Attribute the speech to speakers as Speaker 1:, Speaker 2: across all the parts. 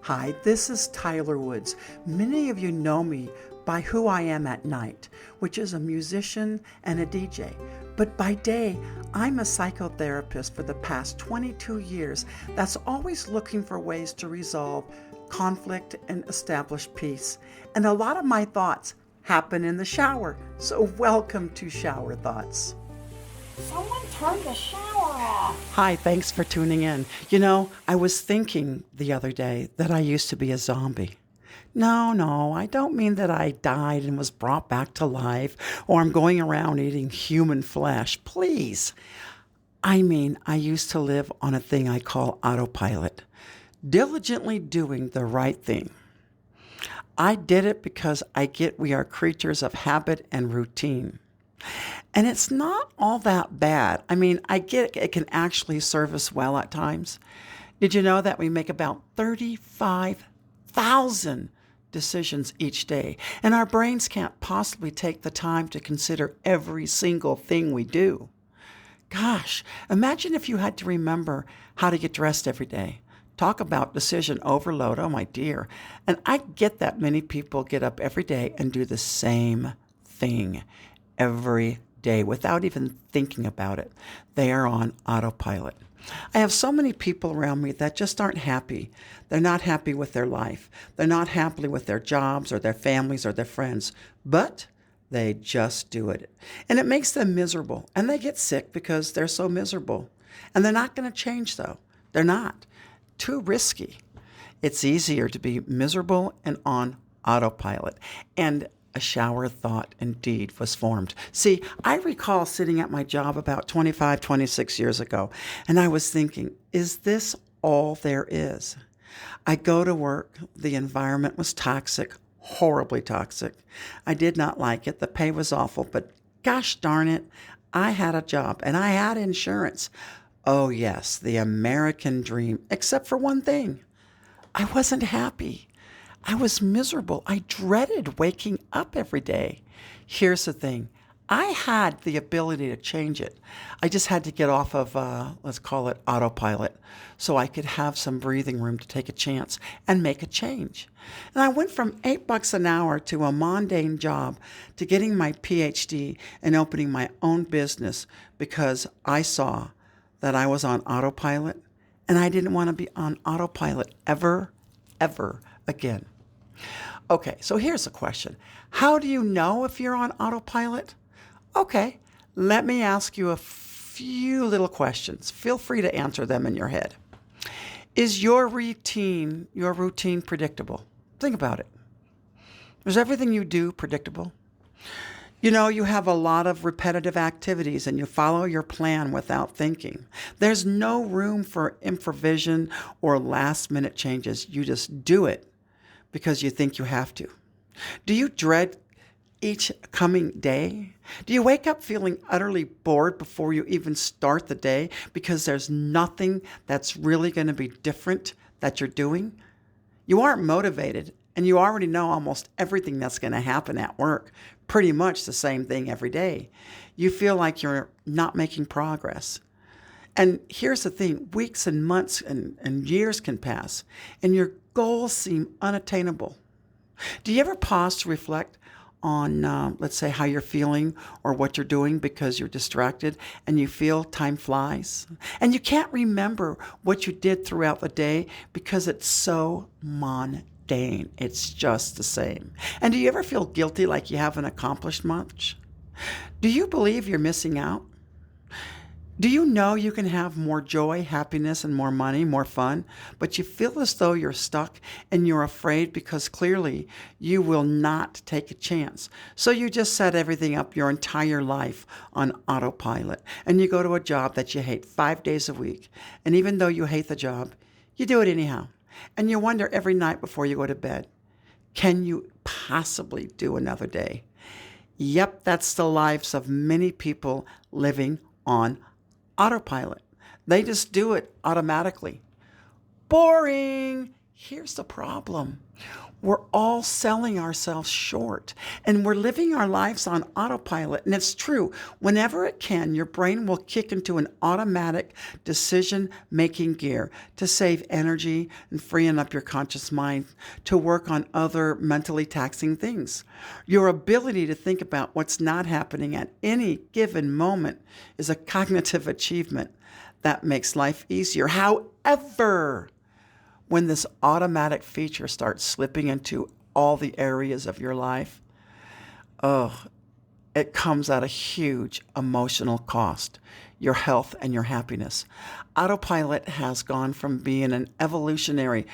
Speaker 1: Hi, this is Tyler Woods. Many of you know me by who I am at night, which is a musician and a DJ. But by day, I'm a psychotherapist for the past 22 years that's always looking for ways to resolve conflict and establish peace. And a lot of my thoughts happen in the shower. So welcome to Shower Thoughts.
Speaker 2: Someone turned the shower off.
Speaker 1: Hi, thanks for tuning in. I was thinking the other day that I used to be a zombie. No, I don't mean that I died and was brought back to life or I'm going around eating human flesh. Please. I mean, I used to live on a thing I call autopilot, diligently doing the right thing. I did it because I get we are creatures of habit and routine. And it's not all that bad. I mean, I get it can actually serve us well at times. Did you know that we make about 35,000 decisions each day, and our brains can't possibly take the time to consider every single thing we do? Gosh, imagine if you had to remember how to get dressed every day. Talk about decision overload, oh my dear. And I get that many people get up every day and do the same thing every day without even thinking about it. They are on autopilot. I have so many people around me that just aren't happy. They're not happy with their life. They're not happy with their jobs or their families or their friends, but they just do it. And it makes them miserable. And they get sick because they're so miserable. And they're not going to change, though. They're not. Too risky. It's easier to be miserable and on autopilot. And a shower thought indeed was formed. See, I recall sitting at my job about 25, 26 years ago, and I was thinking, is this all there is? I go to work. The environment was toxic, horribly toxic. I did not like it. The pay was awful, but gosh darn it, I had a job and I had insurance. Oh yes, the American dream, except for one thing. I wasn't happy. I was miserable. I dreaded waking up every day. Here's the thing. I had the ability to change it. I just had to get off of, let's call it autopilot, so I could have some breathing room to take a chance and make a change. And I went from $8 an hour to a mundane job to getting my PhD and opening my own business because I saw that I was on autopilot and I didn't want to be on autopilot ever again. Okay, so here's a question. How do you know if you're on autopilot? Okay, let me ask you a few little questions. Feel free to answer them in your head. Is your routine predictable? Think about it. Is everything you do predictable? You have a lot of repetitive activities and you follow your plan without thinking. There's no room for improvisation or last minute changes. You just do it because you think you have to. Do you dread each coming day? Do you wake up feeling utterly bored before you even start the day because there's nothing that's really going to be different that you're doing? You aren't motivated and you already know almost everything that's going to happen at work. Pretty much the same thing every day. You feel like you're not making progress. And here's the thing, weeks and months and years can pass and your goals seem unattainable. Do you ever pause to reflect on, let's say, how you're feeling or what you're doing because you're distracted and you feel time flies? And you can't remember what you did throughout the day because it's so mundane. It's just the same. And do you ever feel guilty like you haven't accomplished much? Do you believe you're missing out? Do you know you can have more joy, happiness, and more money, more fun, but you feel as though you're stuck and you're afraid because clearly you will not take a chance. So you just set everything up your entire life on autopilot and you go to a job that you hate 5 days a week. And even though you hate the job, you do it anyhow. And you wonder every night before you go to bed, can you possibly do another day? Yep, that's the lives of many people living on autopilot. They just do it automatically. Boring. here's the problem. We're all selling ourselves short and we're living our lives on autopilot. And it's true, whenever it can, your brain will kick into an automatic decision making gear to save energy and freeing up your conscious mind to work on other mentally taxing things. Your ability to think about what's not happening at any given moment is a cognitive achievement that makes life easier. However, when this automatic feature starts slipping into all the areas of your life, it comes at a huge emotional cost, your health and your happiness. Autopilot has gone from being an evolutionary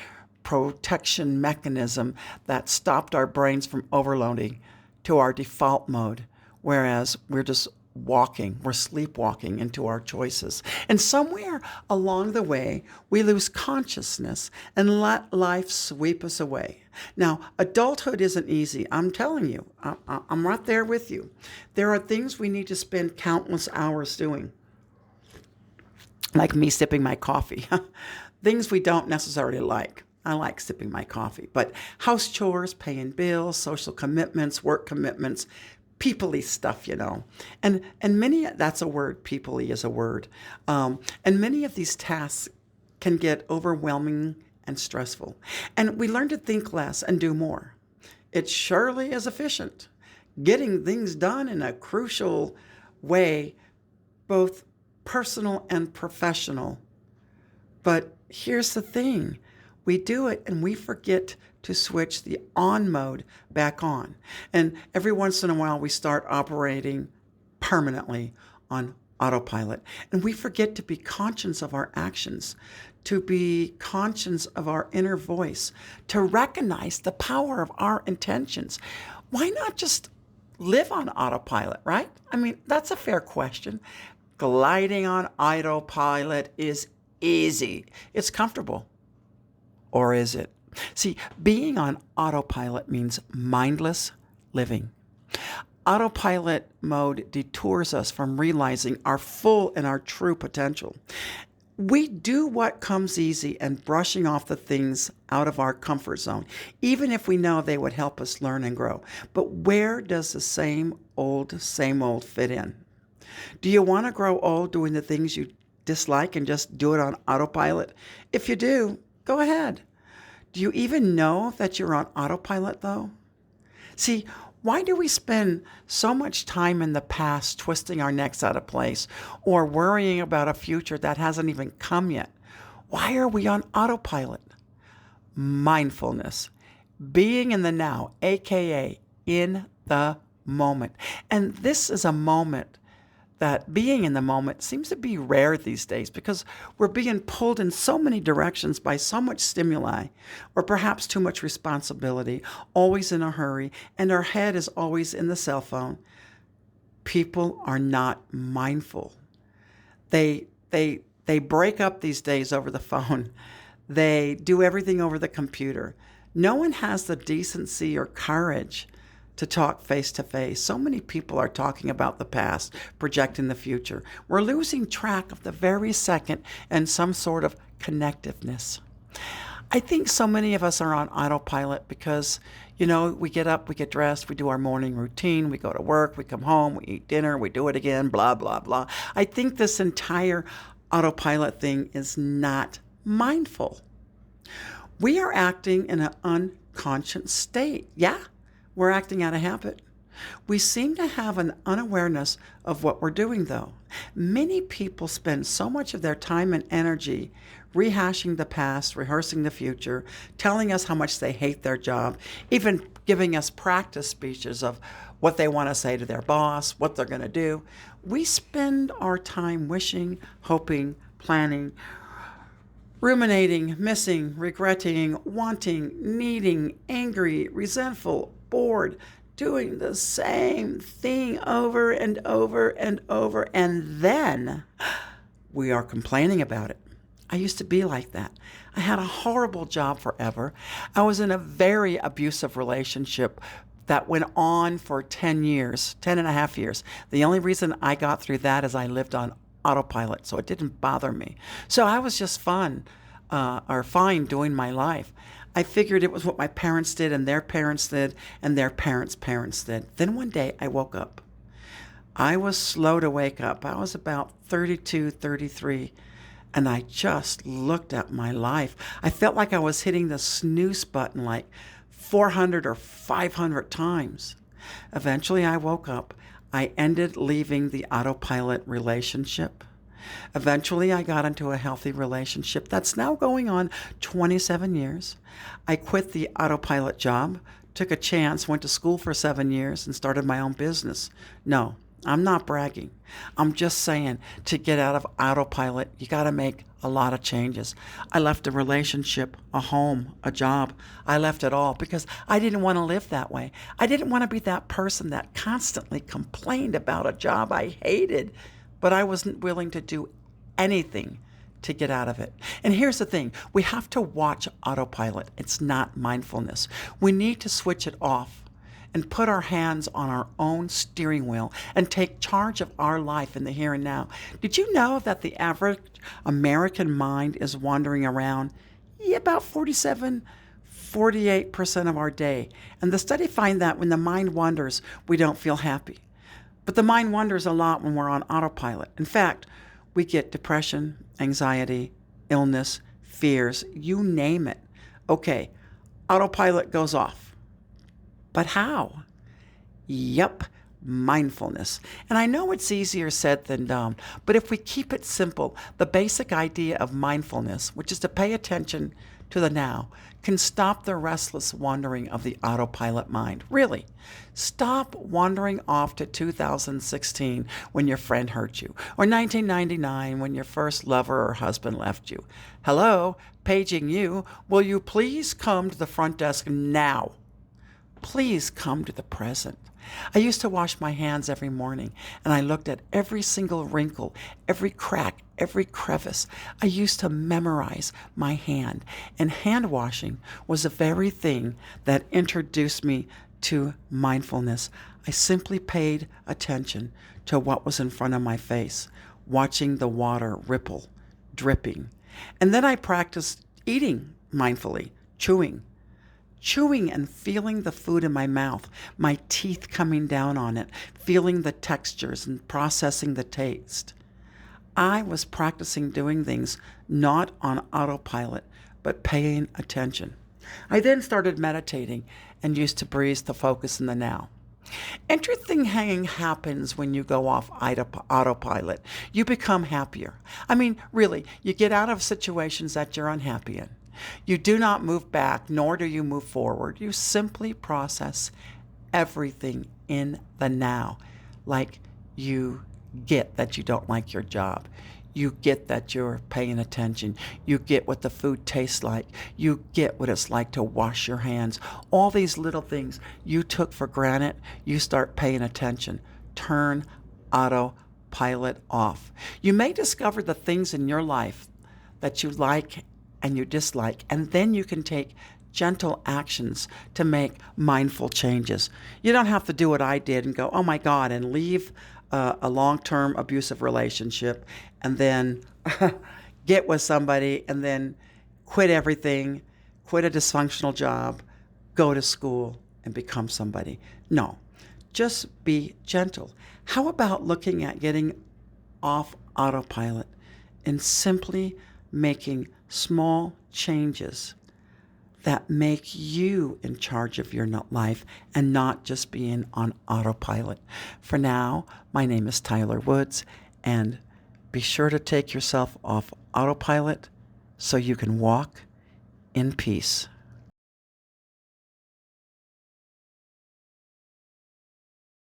Speaker 1: protection mechanism that stopped our brains from overloading to our default mode, whereas we're sleepwalking into our choices. And somewhere along the way, we lose consciousness and let life sweep us away. Now, adulthood isn't easy. I'm telling you, I'm right there with you. There are things we need to spend countless hours doing, like me sipping my coffee. Things we don't necessarily like. I like sipping my coffee, but house chores, paying bills, social commitments, work commitments, people-y stuff, and many, that's a word, people-y is a word, and many of these tasks can get overwhelming and stressful, and we learn to think less and do more. It surely is efficient, getting things done in a crucial way, both personal and professional. But here's the thing, we do it and we forget to switch the on mode back on. And every once in a while, we start operating permanently on autopilot. And we forget to be conscious of our actions, to be conscious of our inner voice, to recognize the power of our intentions. Why not just live on autopilot, right? I mean, that's a fair question. Gliding on autopilot is easy. It's comfortable. Or is it? See, being on autopilot means mindless living. Autopilot mode detours us from realizing our full and our true potential. We do what comes easy and brushing off the things out of our comfort zone, even if we know they would help us learn and grow. But where does the same old fit in? Do you want to grow old doing the things you dislike and just do it on autopilot? If you do, go ahead. Do you even know that you're on autopilot, though? See, why do we spend so much time in the past twisting our necks out of place or worrying about a future that hasn't even come yet? Why are we on autopilot? Mindfulness, being in the now, aka in the moment. And this is a moment that being in the moment seems to be rare these days because we're being pulled in so many directions by so much stimuli, or perhaps too much responsibility, always in a hurry, and our head is always in the cell phone. People are not mindful. They break up these days over the phone. They do everything over the computer. No one has the decency or courage to talk face to face. So many people are talking about the past, projecting the future. We're losing track of the very second and some sort of connectiveness. I think so many of us are on autopilot because, we get up, we get dressed, we do our morning routine, we go to work, we come home, we eat dinner, we do it again, blah, blah, blah. I think this entire autopilot thing is not mindful. We are acting in an unconscious state. Yeah. We're acting out of habit. We seem to have an unawareness of what we're doing, though. Many people spend so much of their time and energy rehashing the past, rehearsing the future, telling us how much they hate their job, even giving us practice speeches of what they want to say to their boss, what they're going to do. We spend our time wishing, hoping, planning, ruminating, missing, regretting, wanting, needing, angry, resentful, bored, doing the same thing over and over and over, and then we are complaining about it. I used to be like that. I had a horrible job forever. I was in a very abusive relationship that went on for 10 years, 10 and a half years. The only reason I got through that is I lived on autopilot, so it didn't bother me. So I was just fine doing my life. I figured it was what my parents did and their parents did and their parents' parents did. Then one day I woke up. I was slow to wake up. I was about 32, 33, and I just looked at my life. I felt like I was hitting the snooze button like 400 or 500 times. Eventually I woke up. I ended leaving the autopilot relationship. Eventually, I got into a healthy relationship that's now going on 27 years. I quit the autopilot job, took a chance, went to school for 7 years, and started my own business. No, I'm not bragging. I'm just saying to get out of autopilot, you got to make a lot of changes. I left a relationship, a home, a job. I left it all because I didn't want to live that way. I didn't want to be that person that constantly complained about a job I hated, but I wasn't willing to do anything to get out of it. And here's the thing, we have to watch autopilot. It's not mindfulness. We need to switch it off and put our hands on our own steering wheel and take charge of our life in the here and now. Did you know that the average American mind is wandering around about 48% of our day? And the study find that when the mind wanders, we don't feel happy. But the mind wanders a lot when we're on autopilot. In fact, we get depression, anxiety, illness, fears, you name it. Okay, autopilot goes off. But how? Yep, mindfulness. And I know it's easier said than done, but if we keep it simple, the basic idea of mindfulness, which is to pay attention to the now, can stop the restless wandering of the autopilot mind. Really, stop wandering off to 2016 when your friend hurt you, or 1999 when your first lover or husband left you. Hello, paging you, will you please come to the front desk now? Please come to the present. I used to wash my hands every morning, and I looked at every single wrinkle, every crack, every crevice. I used to memorize my hand, and hand washing was the very thing that introduced me to mindfulness. I simply paid attention to what was in front of my face, watching the water ripple, dripping. And then I practiced eating mindfully, chewing and feeling the food in my mouth, my teeth coming down on it, feeling the textures and processing the taste. I was practicing doing things not on autopilot, but paying attention. I then started meditating and used to breathe to focus in the now. Interesting thing happens when you go off autopilot. You become happier. I mean, really, you get out of situations that you're unhappy in. You do not move back, nor do you move forward. You simply process everything in the now. Like you get that you don't like your job. You get that you're paying attention. You get what the food tastes like. You get what it's like to wash your hands. All these little things you took for granted, you start paying attention. Turn autopilot off. You may discover the things in your life that you like and you dislike, and then you can take gentle actions to make mindful changes. You don't have to do what I did and go, oh my God, and leave a long-term abusive relationship and then get with somebody and then quit everything, quit a dysfunctional job, go to school and become somebody. No, just be gentle. How about looking at getting off autopilot and simply making small changes that make you in charge of your life and not just being on autopilot. For now, my name is Tyler Woods, and be sure to take yourself off autopilot so you can walk in peace.